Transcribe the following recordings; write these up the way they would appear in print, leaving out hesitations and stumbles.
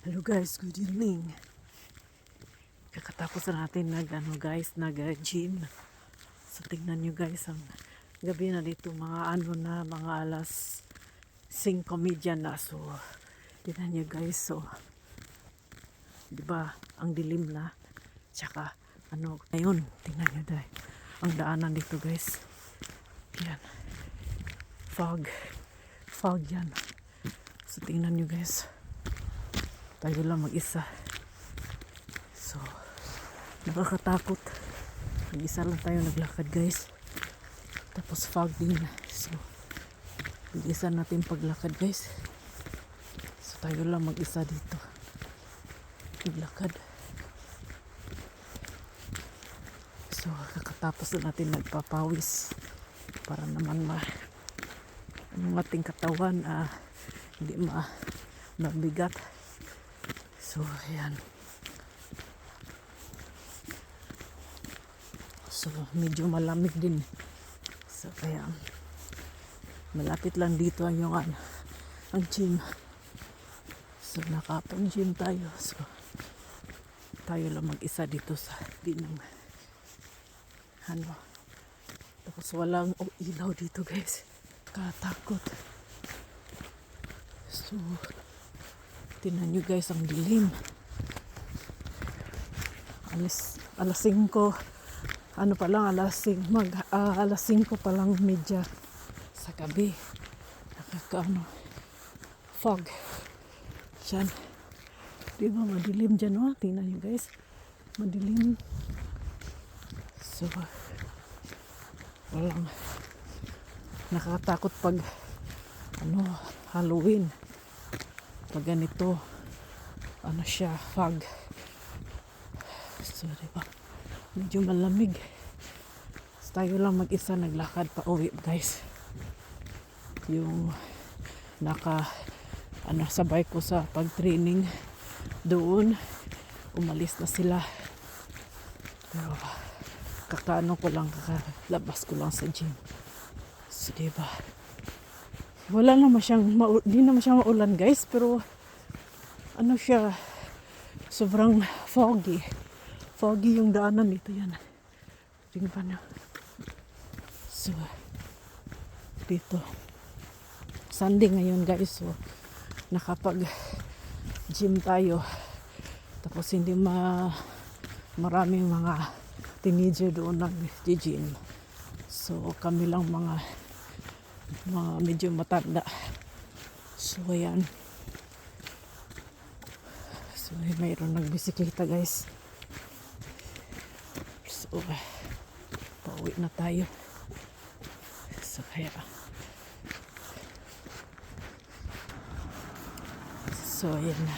Hello guys, good evening. Kakatapos na natin nag-gym. So tingnan nyo guys, ang gabi na dito mga alas 5:30 na. So tingnan nyo guys, so diba ang dilim na. Tsaka ngayon, tingnan nyo dahil ang daanan dito guys. Yan. Fog yan. So tingnan nyo guys. Tayo lang mag-isa. So, nakakatakot. Mag-isa lang tayo naglakad guys. Tapos fog din. So, mag-isa natin paglakad guys. So, tayo lang mag-isa dito. Naglakad. So, kakatapos na natin nagpapawis. Para naman ang ating katawan hindi mabigat. So, ayan. So, medyo malamig din. So, kaya malapit lang dito ang gym. So, nakapang-gym tayo. So, tayo lang mag-isa dito sa tapos walang ilaw dito guys. Katakot. So, tingnan nyo guys, ang dilim. Alas 5 alas 5 pa lang medya sa gabi. Fog. Diyan. Diba madilim dyan, oh? Tingnan nyo guys. Madilim. So, walang nakakatakot pag Halloween. Pag ganito fog. So diba medyo malamig. So, tayo lang mag-isa naglakad pa uwi guys. Yung sabay ko sa pag-training doon, umalis na sila. Pero kakalabas ko lang sa gym. So diba wala naman di naman siyang maulan guys, pero sobrang foggy yung daanan dito. Yan, tingnan nyo. So dito Sunday ngayon guys, so nakapag gym tayo, tapos hindi maraming mga teenager doon nag-gym. So kami lang mga medyo matanda. So ayan. So mayroon nagbisikleta guys. So pauwi na tayo. So kaya ayan na.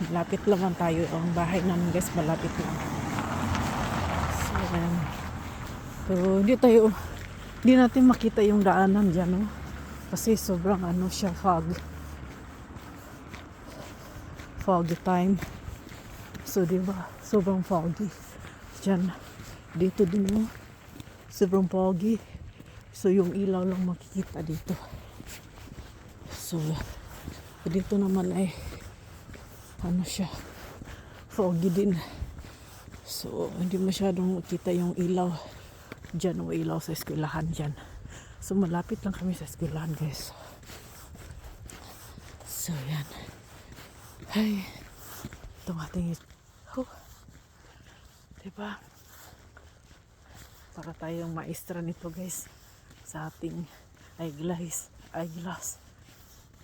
Malapit lang tayo. Ang bahay namin guys malapit lang. So ayan. Pero hindi natin makita yung daanan dyan, no? Kasi sobrang foggy time. So diba sobrang foggy dyan. Dito din, no? Sobrang foggy. So yung ilaw lang makikita dito. So dito naman ay foggy din. So hindi masyadong makita yung ilaw dyan, o ilaw sa eskwelahan dyan. So malapit lang kami sa eskwelahan guys. So yan. Ay, itong ating diba para tayong maestra nito guys sa ating eyeglass.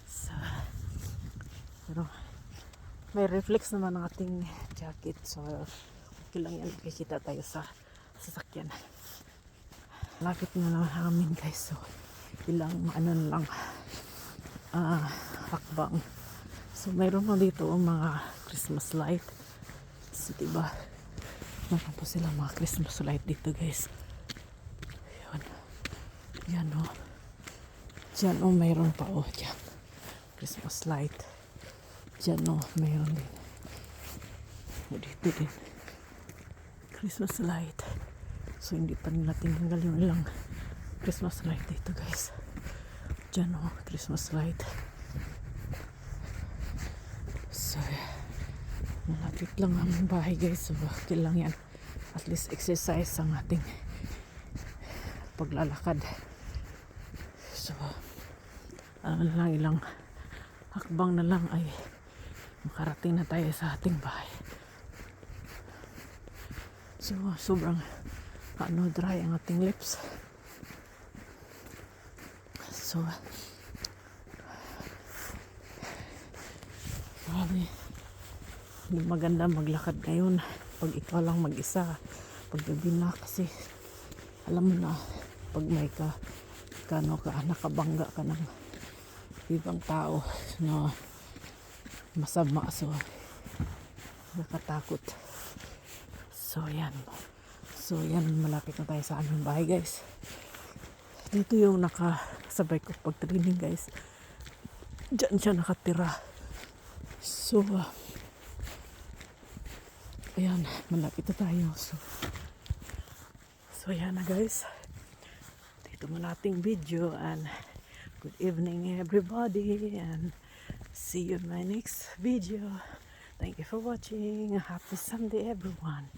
So, pero may reflex naman ang ating jacket, so okay lang yan, makikita tayo sa sasakyan. Lapit na naman namin guys, so ilang lang hakbang. So mayroon pa dito mga Christmas light. So diba mayroon po sila mga Christmas light dito guys. Yan o. Diyan o mayroon pa o. Diyan Christmas light. Diyan o mayroon din. O dito din Christmas light. So hindi pa nila tinanggal yung ilang Christmas light dito guys. Diyan o Christmas light. So Malapit lang ang bahay guys. So, okay lang yan. At least exercise ang ating paglalakad. So, ano na lang, ilang hakbang na lang ay makarating na tayo sa ating bahay. So, sobrang dry ang ating lips. So, grabe. Hindi maganda maglakad ngayon pag ikaw lang mag-isa. Pag gabi na kasi, alam mo na, pag may nakabangga ka ng ibang tao na masama. So, nakatakot. So, yan. So, yan. Malapit na tayo sa aming bahay, guys. Dito yung nakasabay ko pag-training, guys. Diyan siya nakatira. So, ayan. Malapit na tayo. So, yan na, guys. Dito mo nating video. And good evening, everybody. And see you in my next video. Thank you for watching. Happy Sunday, everyone.